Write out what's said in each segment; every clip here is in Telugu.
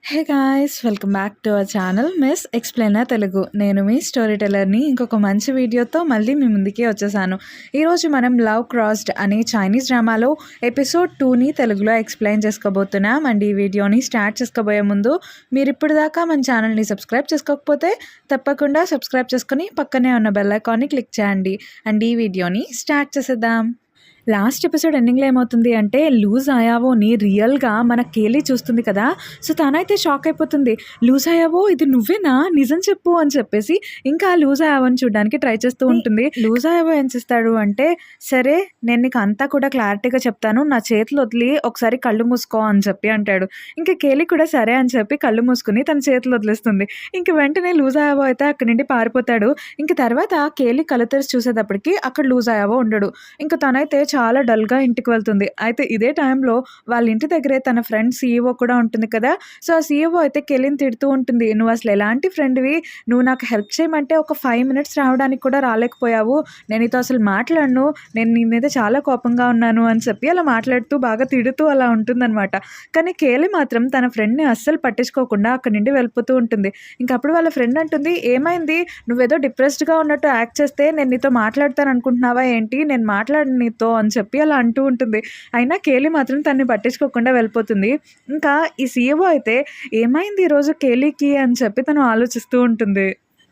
Hey guys welcome back to our channel miss explainer Telugu. నేను మీ స్టోరీ టెల్లర్ని ఇంకొక మంచి వీడియోతో మళ్ళీ మీ ముందుకి వచ్చేసాను. ఈరోజు మనం లవ్ క్రాస్డ్ అనే చైనీస్ డ్రామాలో ఎపిసోడ్ 2ని తెలుగులో ఎక్స్ప్లెయిన్ చేసుకోబోతున్నాం. అండ్ ఈ వీడియోని స్టార్ట్ చేసుకోబోయే ముందు మీరు ఇప్పటిదాకా మన ఛానల్ని సబ్స్క్రైబ్ చేసుకోకపోతే తప్పకుండా సబ్స్క్రైబ్ చేసుకొని పక్కనే ఉన్న బెల్ ఐకాన్ని క్లిక్ చేయండి. అండ్ ఈ వీడియోని స్టార్ట్ చేసేద్దాం. లాస్ట్ ఎపిసోడ్ ఎండింగ్లో ఏమవుతుంది అంటే లూజ్ అయ్యావోని రియల్గా మన కేలీ చూస్తుంది కదా. సో తనైతే షాక్ అయిపోతుంది. లూజ్ అయ్యావో ఇది నువ్వేనా, నిజం చెప్పు అని చెప్పేసి ఇంకా లూజ్ అయ్యావోని చూడడానికి ట్రై చేస్తూ ఉంటుంది. లూజ్ అయ్యావో ఏం చేస్తాడు అంటే, సరే నేను నీకు అంతా కూడా క్లారిటీగా చెప్తాను, నా చేతులు వదిలి ఒకసారి కళ్ళు మూసుకో అని చెప్పి అంటాడు. ఇంకా కేలీ కూడా సరే అని చెప్పి కళ్ళు మూసుకుని తన చేతులు వదిలేస్తుంది. ఇంక వెంటనే లూజ్ అయ్యావో అయితే అక్కడి నుండి పారిపోతాడు. ఇంక తర్వాత కేలీ కళ్ళు తెరిచి చూసేటప్పటికి అక్కడ లూజ్ అయ్యావో ఉండడు. ఇంకా తనైతే చాలా డల్గా ఇంటికి వెళ్తుంది. అయితే ఇదే టైంలో వాళ్ళ ఇంటి దగ్గరే తన ఫ్రెండ్ సీఈఓ కూడా ఉంటుంది కదా. సో ఆ సీఈఓ అయితే కెలిని తిడుతూ ఉంటుంది, నువ్వు అసలు ఎలాంటి ఫ్రెండ్వి, నువ్వు నాకు హెల్ప్ చేయమంటే ఒక 5 minutes రావడానికి కూడా రాలేకపోయావు, నేను నీతో అసలు మాట్లాడను, నేను నీ మీద చాలా కోపంగా ఉన్నాను అని చెప్పి అలా మాట్లాడుతూ బాగా తిడుతూ అలా ఉంటుందన్నమాట. కానీ కేలి మాత్రం తన ఫ్రెండ్ని అస్సలు పట్టించుకోకుండా అక్కడి నుండి వెళ్ళిపోతూ ఉంటుంది. ఇంకప్పుడు వాళ్ళ ఫ్రెండ్ అంటుంది, ఏమైంది, నువ్వేదో డిప్రెస్డ్గా ఉన్నట్టు యాక్ట్ చేస్తే నేను నీతో మాట్లాడతాను అనుకుంటున్నావా ఏంటి, నేను మాట్లాడను నీతో అని చెప్పి అలా అంటూ ఉంటుంది. అయినా కేలి మాత్రం తన్ని పట్టించుకోకుండా వెళ్ళిపోతుంది. ఇంకా ఈ సీఈఓ అయితే ఏమైంది ఈరోజు కేలీకి అని చెప్పి తను ఆలోచిస్తూ ఉంటుంది.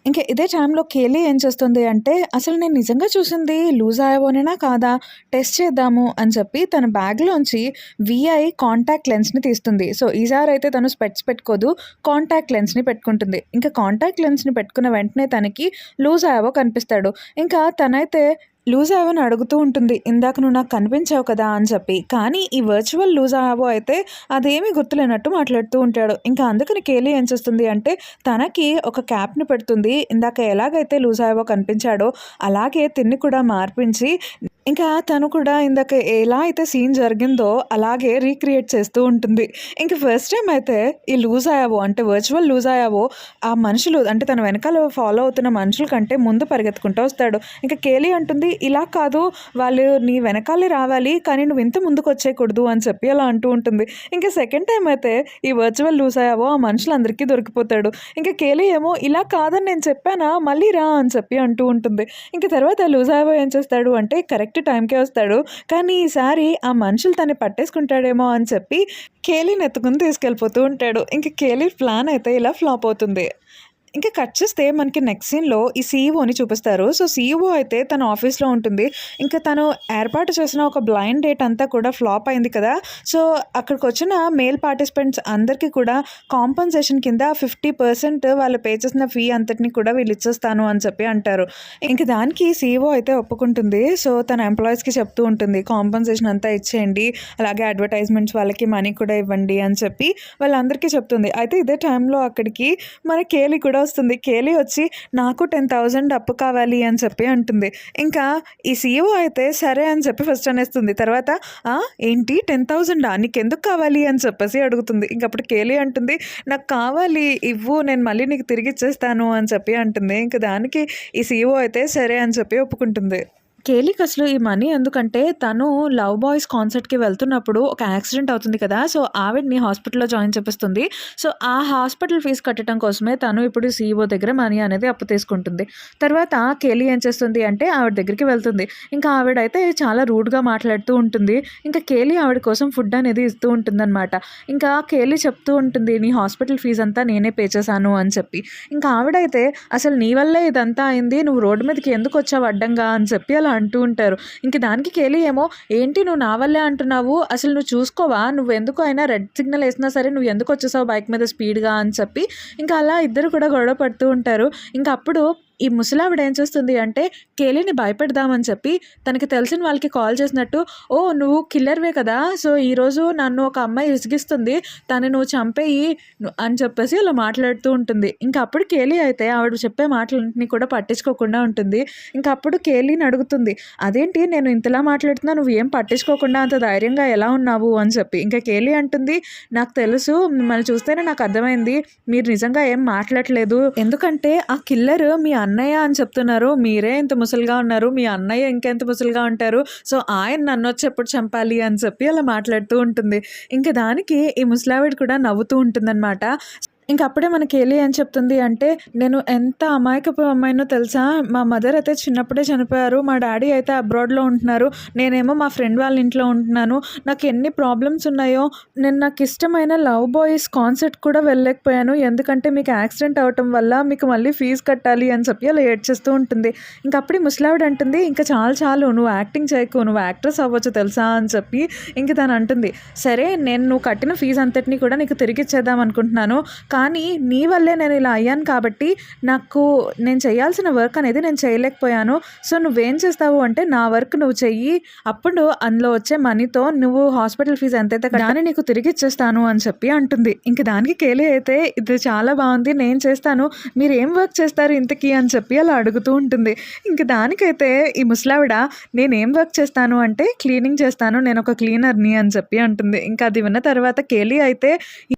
ఇంకా ఇదే టైంలో కేలీ ఏం చేస్తుంది అంటే, అసలు నేను నిజంగా చూసింది లూజ్ అయ్యావోనేనా కాదా, టెస్ట్ చేద్దాము అని చెప్పి తన బ్యాగ్లోంచి విఐ కాంటాక్ట్ లెన్స్ని తీస్తుంది. సో ఈసారి అయితే తను స్పెట్స్ పెట్టుకోదు, కాంటాక్ట్ లెన్స్ని పెట్టుకుంటుంది. ఇంకా కాంటాక్ట్ లెన్స్ని పెట్టుకున్న వెంటనే తనకి లూజ్ అయ్యావో కనిపిస్తాడు. ఇంకా తనైతే లూజ్ అయ్యావని అడుగుతూ ఉంటుంది, ఇందాక నువ్వు నాకు కనిపించావు కదా అని చెప్పి. కానీ ఈ వర్చువల్ లూజ్ అయ్యావో అయితే అదేమీ గుర్తులేనట్టు మాట్లాడుతూ ఉంటాడు. ఇంకా అందుకని కేలీ ఏం చేస్తుంది అంటే తనకి ఒక క్యాప్ని పెడుతుంది. ఇందాక ఎలాగైతే లూజ్ అయ్యావో కనిపించాడో అలాగే తిన్ని కూడా మార్పించి ఇంకా తను కూడా ఇందాక ఎలా అయితే సీన్ జరిగిందో అలాగే రీక్రియేట్ చేస్తూ ఉంటుంది. ఇంక ఫస్ట్ టైం అయితే ఈ లూజ్ అయ్యావో అంటే వర్చువల్ లూజ్ అయ్యావో ఆ మనుషులు అంటే తన వెనకాల ఫాలో అవుతున్న మనుషుల కంటే ముందు పరిగెత్తుకుంటూ వస్తాడు. ఇంకా కేలీ అంటుంది, ఇలా కాదు, వాళ్ళు నీ వెనకాలే రావాలి కానీ నువ్వు ఇంత ముందుకు వచ్చేయకూడదు అని చెప్పి అలా అంటూ ఉంటుంది. ఇంకా సెకండ్ టైం అయితే ఈ వర్చువల్ లూజ్ అయ్యావో ఆ మనుషులందరికీ దొరికిపోతాడు. ఇంకా కేలీ ఏమో ఇలా కాదని నేను చెప్పానా, మళ్ళీ రా అని చెప్పి అంటూ ఉంటుంది. ఇంకా తర్వాత లూజ్ అయ్యావో ఏం చేస్తాడు అంటే కరెక్ట్ టైంకే వస్తాడు. కానీ ఈసారి ఆ మనుషులు తన్ని పట్టేసుకుంటాడేమో అని చెప్పి కేలీని ఎత్తుకుని తీసుకెళ్ళిపోతూ ఉంటాడు. ఇంకా కేలీ ప్లాన్ అయితే ఇలా ఫ్లాప్ అవుతుంది. ఇంకా కట్ చేస్తే మనకి నెక్స్ట్ సీన్లో ఈ సీఈఓని చూపిస్తారు. సో సీఈఓ అయితే తన ఆఫీస్లో ఉంటుంది. ఇంకా తను ఏర్పాటు చేసిన ఒక బ్లైండ్ డేట్ అంతా కూడా ఫ్లాప్ అయింది కదా. సో అక్కడికి వచ్చిన మేల్ పార్టిసిపెంట్స్ అందరికీ కూడా కాంపన్సేషన్ కింద 50% వాళ్ళు పే చేసిన ఫీ అంతటిని కూడా వీళ్ళు ఇచ్చేస్తాను అని చెప్పి అంటారు. ఇంకా దానికి సీఈఓ అయితే ఒప్పుకుంటుంది. సో తన ఎంప్లాయీస్కి చెప్తూ ఉంటుంది, కాంపన్సేషన్ అంతా ఇచ్చేయండి, అలాగే అడ్వర్టైజ్మెంట్స్ వాళ్ళకి మనీ కూడా ఇవ్వండి అని చెప్పి వాళ్ళందరికీ చెప్తుంది. అయితే ఇదే టైంలో అక్కడికి మన కేలీ కూడా వస్తుంది. కేలీ వచ్చి నాకు 10,000 అప్పు కావాలి అని చెప్పి అంటుంది. ఇంకా ఈ సీఈఓ అయితే సరే అని చెప్పి ఫస్ట్ అనేస్తుంది. తర్వాత ఏంటి 10,000 నీకెందుకు కావాలి అని చెప్పేసి అడుగుతుంది. ఇంకప్పుడు కేలీ అంటుంది, నాకు కావాలి ఇవ్వు, నేను మళ్ళీ నీకు తిరిగి ఇచ్చేస్తాను అని చెప్పి అంటుంది. ఇంకా దానికి ఈ సీఈఓ అయితే సరే అని చెప్పి ఒప్పుకుంటుంది. కేలీకి అసలు ఈ మనీ ఎందుకంటే తను లవ్ బాయ్స్ కాన్సర్ట్కి వెళ్తున్నప్పుడు ఒక యాక్సిడెంట్ అవుతుంది కదా. సో ఆవిడ్ని హాస్పిటల్లో జాయిన్ చేపిస్తుంది. సో ఆ హాస్పిటల్ ఫీజు కట్టడం కోసమే తను ఇప్పుడు సీఈఓ దగ్గర మనీ అనేది అప్పు తీసుకుంటుంది. తర్వాత కేలీ ఏం చేస్తుంది అంటే ఆవిడ దగ్గరికి వెళ్తుంది. ఇంకా ఆవిడైతే చాలా రూడ్గా మాట్లాడుతూ ఉంటుంది. ఇంకా కేలీ ఆవిడ కోసం ఫుడ్ అనేది ఇస్తూ ఉంటుందన్నమాట. ఇంకా కేలీ చెప్తూ ఉంటుంది, నీ హాస్పిటల్ ఫీజు అంతా నేనే పే చేశాను అని చెప్పి. ఇంకా ఆవిడైతే అసలు నీ వల్లే ఇదంతా అయింది, నువ్వు రోడ్డు మీదకి ఎందుకు వచ్చావు అడ్డంగా అని చెప్పి అలా అంటూ ఉంటారు. ఇంక దానికి కేలీ ఏమో, ఏంటి నువ్వు నా వల్లే అంటున్నావు, అసలు నువ్వు చూసుకోవా, నువ్వు ఎందుకు అయినా రెడ్ సిగ్నల్ వేసినా సరే నువ్వు ఎందుకు వచ్చేసావు బైక్ మీద స్పీడ్గా అని చెప్పి ఇంకా అలా ఇద్దరు కూడా గొడవ పడుతూ ఉంటారు. ఇంకా అప్పుడు ఈ ముసలావిడ ఏం చేస్తుంది అంటే కేలీని భయపెడదామని చెప్పి తనకి తెలిసిన వాళ్ళకి కాల్ చేసినట్టు, ఓ నువ్వు కిల్లర్వే కదా, సో ఈరోజు నన్ను ఒక అమ్మాయి విసిగిస్తుంది, తను నువ్వు చంపేయి అని చెప్పేసి అలా మాట్లాడుతూ ఉంటుంది. ఇంకా అప్పుడు కేలీ అయితే ఆవిడ చెప్పే మాటలన్నింటినీ కూడా పట్టించుకోకుండా ఉంటుంది. ఇంకా అప్పుడు కేలీని అడుగుతుంది, అదేంటి నేను ఇంతలా మాట్లాడుతున్నా నువ్వు ఏం పట్టించుకోకుండా అంత ధైర్యంగా ఎలా ఉన్నావు అని చెప్పి. ఇంకా కేలీ అంటుంది, నాకు తెలుసు, మిమ్మల్ని చూస్తేనే నాకు అర్థమైంది మీరు నిజంగా ఏం మాట్లాడలేదు, ఎందుకంటే ఆ కిల్లర్ మీ అన్నయ్య అని చెప్తున్నారు. మీరే ఇంత ముసలిగా ఉన్నారు. మీ అన్నయ్య ఇంకెంత ముసలిగా ఉంటారు. సో, ఆయన నన్నొచ్చి ఎప్పుడు చంపాలి అని చెప్పి అలా మాట్లాడుతూ ఉంటుంది. ఇంక దానికి ఈ ముసలావిడ కూడా నవ్వుతూ ఉంటుందనమాట. ఇంక అప్పుడే మనకి ఎలి ఏం చెప్తుంది అంటే, "నేను ఎంత అమాయకపు అమ్మాయినో తెలుసా? మా మదర్ అయితే చిన్నప్పుడే చనిపోయారు. మా డ్యాడీ అయితే అబ్రాడ్‌లో ఉంటున్నారు. నేనేమో మా ఫ్రెండ్ వాళ్ళ ఇంట్లో ఉంటున్నాను. నాకు ఎన్ని ప్రాబ్లమ్స్ ఉన్నాయో. నేను నాకిష్టమైన లవ్ బాయ్స్ కాన్సర్ట్ కూడా వెళ్ళలేకపోయాను. ఎందుకంటే మీకు యాక్సిడెంట్ అవ్వటం వల్ల మీకు మళ్ళీ ఫీజు కట్టాలి" అని చెప్పి అలా ఏడ్చేస్తూ ఉంటుంది. ఇంక అప్పుడు ఈ ముసలావిడ అంటుంది, "ఇంక చాలు చాలు నువ్వు యాక్టింగ్ చేయకు. నువ్వు యాక్ట్రెస్ అవ్వచ్చు తెలుసా" అని చెప్పి ఇంక తను అంటుంది, "సరే నేను నువ్వు కట్టిన ఫీజు అంతటిని కూడా నీకు తిరిగిచ్చేద్దాం అనుకుంటున్నాను. కానీ నీ వల్లే నేను ఇలా అయ్యాను కాబట్టి నేను చేయాల్సిన వర్క్ అనేది నేను చేయలేకపోయాను. సో, నువ్వేం చేస్తావు అంటే నా వర్క్ నువ్వు చెయ్యి. అప్పుడు అందులో వచ్చే మనీతో నువ్వు హాస్పిటల్ ఫీజు ఎంతైతే దాన్ని నీకు తిరిగి ఇచ్చేస్తాను" అని చెప్పి అంటుంది. ఇంక దానికి కేలి అయితే, "ఇది చాలా బాగుంది. నేను చేస్తాను. మీరు ఏం వర్క్ చేస్తారు ఇంతకీ" అని చెప్పి అలా అడుగుతూ ఉంటుంది. ఇంక దానికైతే ఈ ముసలావిడ, "నేనేం వర్క్ చేస్తాను అంటే క్లీనింగ్ చేస్తాను. నేను ఒక క్లీనర్‌ని" అని చెప్పి అంటుంది. ఇంకా అది విన్న తర్వాత కేలి అయితే,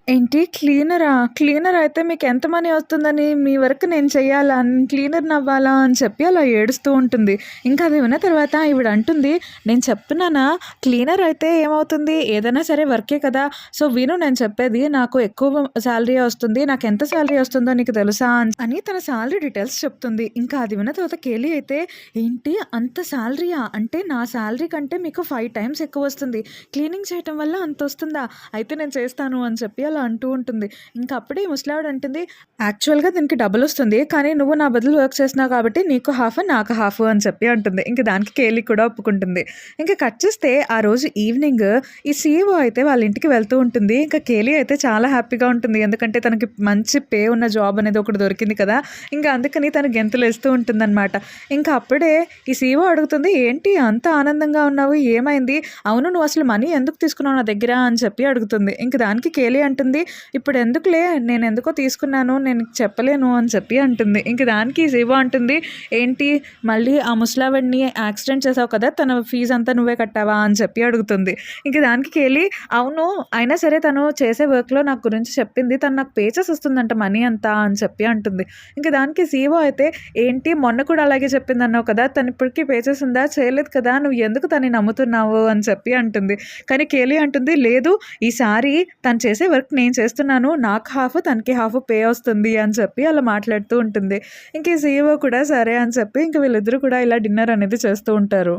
"ఏంటి క్లీనరా? క్లీనర్ అయితే మీకు ఎంత మనీ వస్తుందని? మీ వర్క్ నేను చెయ్యాలా? నేను క్లీనర్‌ని అవ్వాలా?" అని చెప్పి అలా ఏడుస్తూ ఉంటుంది. ఇంకా అది విన్న తర్వాత ఈవిడ అంటుంది, "నేను చెప్తున్నానా క్లీనర్ అయితే ఏమవుతుంది? ఏదైనా సరే వర్కే కదా! సో, విను నేను చెప్పేది. నాకు ఎక్కువ సాలరీయే వస్తుంది. నాకెంత సాలరీ వస్తుందో నీకు తెలుసా?" అని తన సాలరీ డీటెయిల్స్ చెప్తుంది. ఇంకా అది విన్న తర్వాత కేలి అయితే, "ఏంటి అంత సాలరీయా? అంటే నా సాలరీ కంటే మీకు 5 టైమ్స్ ఎక్కువ వస్తుంది. క్లీనింగ్ చేయటం వల్ల అంత వస్తుందా? అయితే నేను చేస్తాను" అని చెప్పి అలా అంటూ ఉంటుంది. ఇంకా అప్పుడే ఈ ముసలావిడ అంటుంది, "యాక్చువల్‌గా దీనికి డబుల్ వస్తుంది. కానీ నువ్వు నా బదులు వర్క్ చేస్తున్నావు కాబట్టి నీకు హాఫ్ నాకు హాఫ్" అని చెప్పి అంటుంది. ఇంక దానికి కేలి కూడా ఒప్పుకుంటుంది. ఇంకా కట్ చేస్తే ఆ రోజు ఈవినింగ్ ఈ సీఈఓ అయితే వాళ్ళ ఇంటికి వెళ్తూ ఉంటుంది. ఇంకా కేలి అయితే చాలా హ్యాపీగా ఉంటుంది. ఎందుకంటే తనకి మంచి పే ఉన్న జాబ్ అనేది ఒకటి దొరికింది కదా! ఇంకా అందుకని తను గెంతులేస్తూ ఉంటుందన్నమాట. ఇంకా అప్పుడే ఈ సీఈఓ అడుగుతుంది, "ఏంటి అంత ఆనందంగా ఉన్నావు? ఏమైంది? అవును నువ్వు అసలు మనీ ఎందుకు తీసుకున్నావు నా దగ్గర?" అని చెప్పి అడుగుతుంది. ఇంక దానికి కేలి అంటుంది, "ఇప్పుడు ఎందుకులే నేనెందుకో తీసుకున్నాను. నేను చెప్పలేను" అని చెప్పి అంటుంది. ఇంక దానికి సీఈఓ అంటుంది, "ఏంటి మళ్ళీ ఆ ముసలావిడని యాక్సిడెంట్ చేసావు కదా! తన ఫీజ్ అంతా నువ్వే కట్టావా?" అని చెప్పి అడుగుతుంది. ఇంక దానికి కేలి, "అవును. అయినా సరే తను చేసే వర్క్‌లో నా గురించి చెప్పింది. తను నాకు పే చేసేస్తుందంట మనీ అంతా" అని చెప్పి అంటుంది. ఇంక దానికి సీఈఓ అయితే, "ఏంటి మొన్న కూడా అలాగే చెప్పిందన్నావు కదా! తను ఇప్పటికి పే చేసిందా? చేయలేదు కదా! నువ్వు ఎందుకు తనని నమ్ముతున్నావు" అని చెప్పి అంటుంది. కానీ కేలి అంటుంది, "లేదు ఈసారి తను చేసే వర్క్ నేను చేస్తున్నాను. నాకు హాఫ్ తనకి హాఫ్ పే వస్తుంది" అని చెప్పి అలా మాట్లాడుతూ ఉంటుంది. ఇంక ఈ సీఈఓ కూడా సరే అని చెప్పి ఇంక వీళ్ళిద్దరూ కూడా ఇలా డిన్నర్ అనేది చేస్తూ ఉంటారు.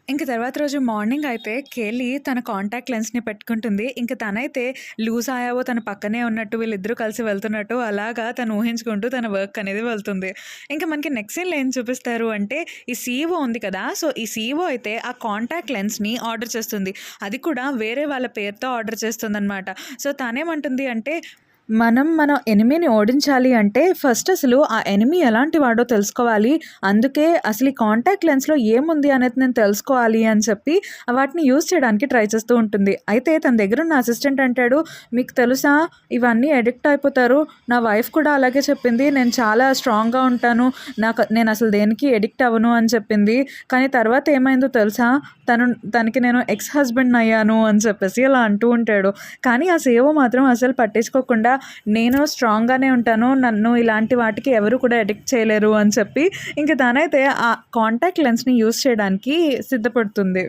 ఇంక తర్వాత రోజు మార్నింగ్ అయితే కేలి తన కాంటాక్ట్ లెన్స్‌ని పెట్టుకుంటుంది. ఇంక తనైతే లూజ్ అయావో తన పక్కనే ఉన్నట్టు వీళ్ళిద్దరూ కలిసి వెళ్తున్నట్టు అలాగా తను ఊహించుకుంటూ తన వర్క్ అనేది వెళ్తుంది. ఇంక మనకి నెక్స్ట్ సీన్‌లో ఏం చూపిస్తారు అంటే ఈ సీఈఓ ఉంది కదా! సో, ఈ సీఈఓ అయితే ఆ కాంటాక్ట్ లెన్స్‌ని ఆర్డర్ చేస్తుంది. అది కూడా వేరే వాళ్ళ పేరుతో ఆర్డర్ చేస్తుందనమాట. సో, తనేమంటుంది అంటే మన ఎనిమీని ఓడించాలి అంటే ఫస్ట్ అసలు ఆ ఎనిమీ ఎలాంటి వాడో తెలుసుకోవాలి. అందుకే అసలు ఈ కాంటాక్ట్ లెన్స్‌లో ఏముంది అనేది నేను తెలుసుకోవాలి అని చెప్పి వాటిని యూజ్ చేయడానికి ట్రై చేస్తూ ఉంటుంది. అయితే తన దగ్గరున్న అసిస్టెంట్ అంటాడు, "మీకు తెలుసా ఇవన్నీ అడిక్ట్ అయిపోతారు. నా వైఫ్ కూడా అలాగే చెప్పింది. నేను చాలా స్ట్రాంగ్‌గా ఉంటాను. నేను అసలు దేనికి అడిక్ట్ అవ్వను" అని చెప్పింది. కానీ తర్వాత ఏమైందో తెలుసా? తనకి నేను ఎక్స్ హస్బెండ్‌ని అయ్యాను అని చెప్పేసి అలా అంటూ ఉంటాడు. కానీ ఆ సీఈఓ మాత్రం అసలు పట్టించుకోకుండా, "నేను స్ట్రాంగ్‌గానే ఉంటాను. నన్ను ఇలాంటి వాటికి ఎవరు కూడా అడిక్ట్ చేయలేరు" అని చెప్పి ఇంక తనైతే ఆ కాంటాక్ట్ లెన్స్‌ని యూజ్ చేయడానికి సిద్ధపడుతుంది.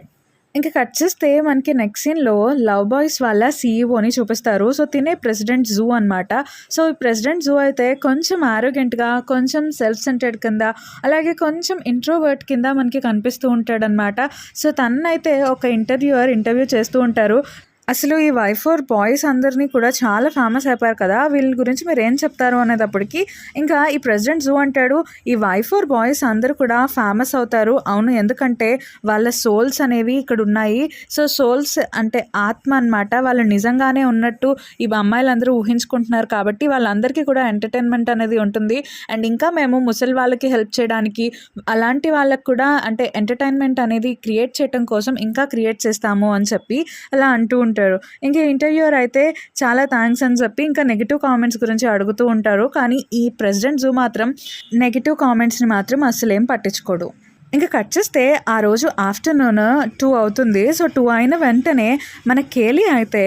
ఇంక కట్ చేస్తే మనకి నెక్స్ట్ సీన్‌లో లవ్ బాయ్స్ వాళ్ళ సీఈఓని చూపిస్తారు. సో, తినే ప్రెసిడెంట్ జూ అనమాట. సో, ఈ ప్రెసిడెంట్ జూ అయితే కొంచెం యారోగెంట్‌గా, కొంచెం సెల్ఫ్ సెంటర్డ్ కింద, అలాగే కొంచెం ఇంట్రోవర్ట్ కింద మనకి కనిపిస్తూ ఉంటాడనమాట. సో, తననైతే ఒక ఇంటర్వ్యూ చేస్తూ ఉంటారు. అసలు ఈ Y4 బాయ్స్ అందరినీ కూడా చాలా ఫేమస్ అయిపోయారు కదా! వీళ్ళ గురించి మీరేం చెప్తారు అనేటప్పటికి ఇంకా ఈ ప్రెసిడెంట్ జూ అంటాడు, "ఈ Y4 బాయ్స్ అందరూ కూడా ఫేమస్ అవుతారు. అవును ఎందుకంటే వాళ్ళ సోల్స్ అనేవి ఇక్కడ ఉన్నాయి. సో, సోల్స్ అంటే ఆత్మ అనమాట. వాళ్ళు నిజంగానే ఉన్నట్టు ఈ అమ్మాయిలందరూ ఊహించుకుంటున్నారు కాబట్టి వాళ్ళందరికీ కూడా ఎంటర్‌టైన్‌మెంట్ అనేది ఉంటుంది. అండ్ ఇంకా మేము ముసలి వాళ్ళకి హెల్ప్ చేయడానికి అలాంటి వాళ్ళకి కూడా అంటే ఎంటర్‌టైన్‌మెంట్ అనేది క్రియేట్ చేయటం కోసం ఇంకా క్రియేట్ చేస్తాము" అని చెప్పి అలా అంటూ ఉంటారు. ఇంకా ఇంటర్వ్యూయర్ అయితే చాలా థ్యాంక్స్ అని చెప్పి ఇంకా నెగిటివ్ కామెంట్స్ గురించి అడుగుతూ ఉంటారు. కానీ ఈ ప్రెసిడెంట్ జూ మాత్రం నెగిటివ్ కామెంట్స్‌ని మాత్రం అస్సలేం పట్టించుకోడు. ఇంకా కట్ చేస్తే ఆ రోజు ఆఫ్టర్‌నూన్ 2 అవుతుంది. సో, 2 అయిన వెంటనే మన కేలి అయితే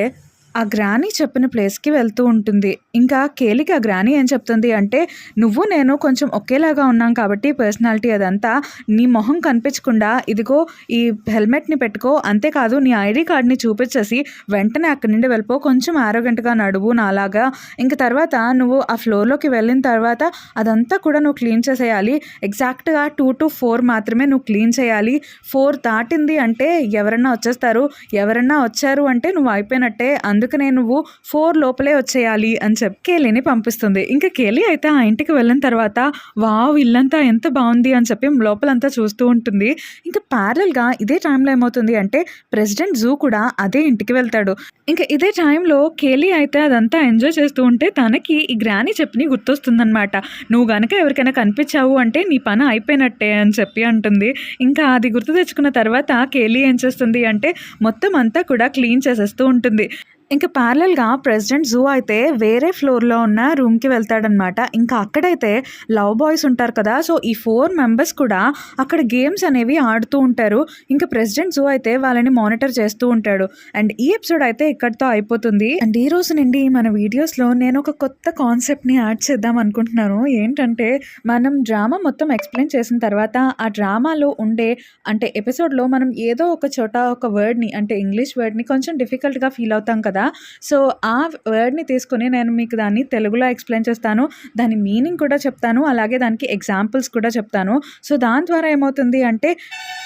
ఆ గ్రానీ చెప్పిన ప్లేస్‌కి వెళ్తూ ఉంటుంది. ఇంకా కేలికి ఆ గ్రానీ ఏం చెప్తుంది అంటే, "నువ్వు నేను కొంచెం ఒకేలాగా ఉన్నాం కాబట్టి పర్సనాలిటీ అదంతా, నీ మొహం కనిపించకుండా ఇదిగో ఈ హెల్మెట్‌ని పెట్టుకో. అంతేకాదు నీ ఐడీ కార్డ్‌ని చూపించేసి వెంటనే అక్కడి నుండి వెళ్ళిపో. కొంచెం యారోగెంట్‌గా నడువు నాలాగా. ఇంక తర్వాత నువ్వు ఆ ఫ్లోర్‌లోకి వెళ్ళిన తర్వాత అదంతా కూడా నువ్వు క్లీన్ చేసేయాలి. ఎగ్జాక్ట్‌గా 2-4 మాత్రమే నువ్వు క్లీన్ చేయాలి. 4 దాటింది అంటే ఎవరన్నా వచ్చేస్తారు. ఎవరన్నా వచ్చారు అంటే నువ్వు అయిపోయినట్టే. అందుకనే నువ్వు 4 లోపలే వచ్చేయాలి" అని చెప్పి కేలీని పంపిస్తుంది. ఇంకా కేలీ అయితే ఆ ఇంటికి వెళ్ళిన తర్వాత వావ్! ఇల్లంతా ఎంత బావుంది అని చెప్పి లోపలంతా చూస్తూ ఉంటుంది. ఇంకా ప్యారలల్‌గా ఇదే టైంలో ఏమవుతుంది అంటే ప్రెసిడెంట్ జూ కూడా అదే ఇంటికి వెళ్తాడు. ఇంకా ఇదే టైంలో కేలీ అయితే అదంతా ఎంజాయ్ చేస్తూ ఉంటే తనకి ఈ గ్రానీ చెప్పని గుర్తొస్తుందనమాట. "నువ్వు గనక ఎవరికైనా కనిపించావు అంటే నీ పని అయిపోయినట్టే" అని చెప్పి అంటుంది. ఇంకా అది గుర్తు తెచ్చుకున్న తర్వాత కేలీ ఏం చేస్తుంది అంటే మొత్తం అంతా కూడా క్లీన్ చేసేస్తూ ఉంటుంది. ఇంకా ప్యారలల్‌గా ప్రెసిడెంట్ జూ అయితే వేరే ఫ్లోర్‌లో ఉన్న రూమ్‌కి వెళ్తాడనమాట. ఇంకా అక్కడైతే లవ్ బాయ్స్ ఉంటారు కదా! సో, ఈ 4 మెంబర్స్ కూడా అక్కడ గేమ్స్ అనేవి ఆడుతూ ఉంటారు. ఇంకా ప్రెసిడెంట్ జూ అయితే వాళ్ళని మానిటర్ చేస్తూ ఉంటాడు. అండ్ ఈ ఎపిసోడ్ అయితే ఇక్కడితో అయిపోతుంది. అండ్ ఈ రోజు నుండి మన వీడియోస్‌లో నేను ఒక కొత్త కాన్సెప్ట్‌ని యాడ్ చేద్దాం అనుకుంటున్నాను. ఏంటంటే మనం డ్రామా మొత్తం ఎక్స్‌ప్లెయిన్ చేసిన తర్వాత ఆ డ్రామాలో ఉండే అంటే ఎపిసోడ్‌లో మనం ఏదో ఒక చోట ఒక వర్డ్‌ని అంటే ఇంగ్లీష్ వర్డ్‌ని కొంచెం డిఫికల్ట్‌గా ఫీల్ అవుతాం కదా! సో, ఆ వర్డ్‌ని తీసుకొని నేను మీకు దాన్ని తెలుగులో ఎక్స్‌ప్లెయిన్ చేస్తాను. దాని మీనింగ్ కూడా చెప్తాను. అలాగే దానికి ఎగ్జాంపుల్స్ కూడా చెప్తాను. సో, దాని ద్వారా ఏమవుతుంది అంటే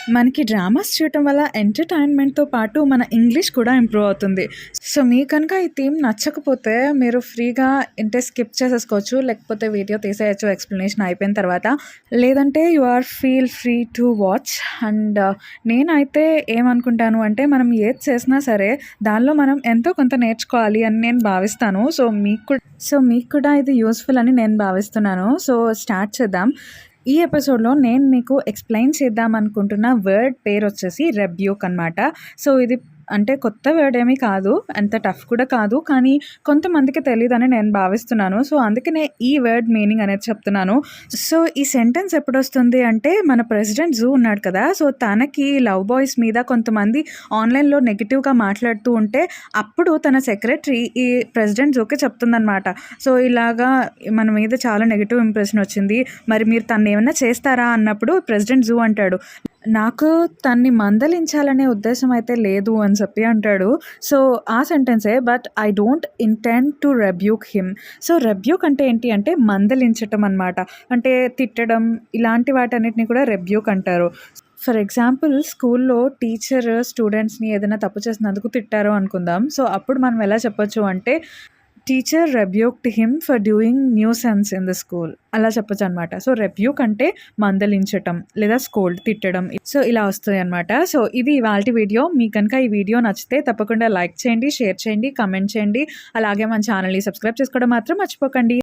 మనకి డ్రామాస్ చూడటం వల్ల ఎంటర్‌టైన్‌మెంట్‌తో పాటు మన ఇంగ్లీష్ కూడా ఇంప్రూవ్ అవుతుంది. సో, మీకు కనుక ఈ థీమ్ నచ్చకపోతే మీరు ఫ్రీగా అంటే స్కిప్ చేసేసుకోవచ్చు. లేకపోతే వీడియో తీసేయొచ్చు ఎక్స్‌ప్లనేషన్ అయిపోయిన తర్వాత. లేదంటే you are feel free to watch. And నేనైతే ఏమనుకుంటాను అంటే మనం ఏది చేసినా సరే దానిలో మనం ఎంతో కొంత నేర్చుకోవాలి అని నేను భావిస్తాను. సో, మీకు కూడా ఇది యూజ్‌ఫుల్ అని నేను భావిస్తున్నాను. సో, స్టార్ట్ చేద్దాం. ఈ ఎపిసోడ్‌లో నేను మీకు ఎక్స్‌ప్లెయిన్ చేద్దాం అనుకుంటున్న వర్డ్ పేరొచ్చేసి రెబ్యూక్ అనమాట. సో, ఇది అంటే కొత్త వర్డ్ ఏమీ కాదు. అంత టఫ్ కూడా కాదు. కానీ కొంతమందికి తెలీదని నేను భావిస్తున్నాను. సో, అందుకనే ఈ వర్డ్ మీనింగ్ అనేది చెప్తున్నాను. సో, ఈ సెంటెన్స్ ఎప్పుడొస్తుంది అంటే మన ప్రెసిడెంట్ జూ ఉన్నాడు కదా! సో, తనకి లవ్ బాయ్స్ మీద కొంతమంది ఆన్‌లైన్‌లో నెగెటివ్‌గా మాట్లాడుతూ ఉంటే అప్పుడు తన సెక్రటరీ ఈ ప్రెసిడెంట్ జూకి చెప్తుందనమాట. సో, ఇలాగా మన మీద చాలా నెగెటివ్ ఇంప్రెషన్ వచ్చింది. మరి మీరు తననేమన్నా చేస్తారా అన్నప్పుడు ప్రెసిడెంట్ జూ అంటాడు, "నాకు తన్ని మందలించాలనే ఉద్దేశం అయితే లేదు" అని చెప్పి అంటాడు. సో, ఆ సెంటెన్సే but I don't intend to rebuke him. So, rebuke అంటే ఏంటి అంటే మందలించటం అనమాట. అంటే తిట్టడం ఇలాంటి వాటన్నిటిని కూడా రెబ్యూక్ అంటారు. ఫర్ ఎగ్జాంపుల్ స్కూల్లో టీచర్ స్టూడెంట్స్‌ని ఏదైనా తప్పు చేసినందుకు తిట్టారు అనుకుందాం. సో, అప్పుడు మనం ఎలా చెప్పొచ్చు అంటే teacher rebuked him for doing nuisance in the school అలా చెప్పొచ్చనమాట. సో, రెబ్యూక్ అంటే మందలించటం లేదా స్కోల్డ్ తిట్టడం. సో, ఇలా వస్తాయన్నమాట. సో, ఇది ఇవాల్టి వీడియో. మీకు గనుక ఈ వీడియో నచ్చితే తప్పకుండా లైక్ చేయండి, షేర్ చేయండి, కామెంట్ చేయండి. అలాగే మన ఛానల్‌ని సబ్స్క్రైబ్ చేసుకోవడం మాత్రం మర్చిపోకండి.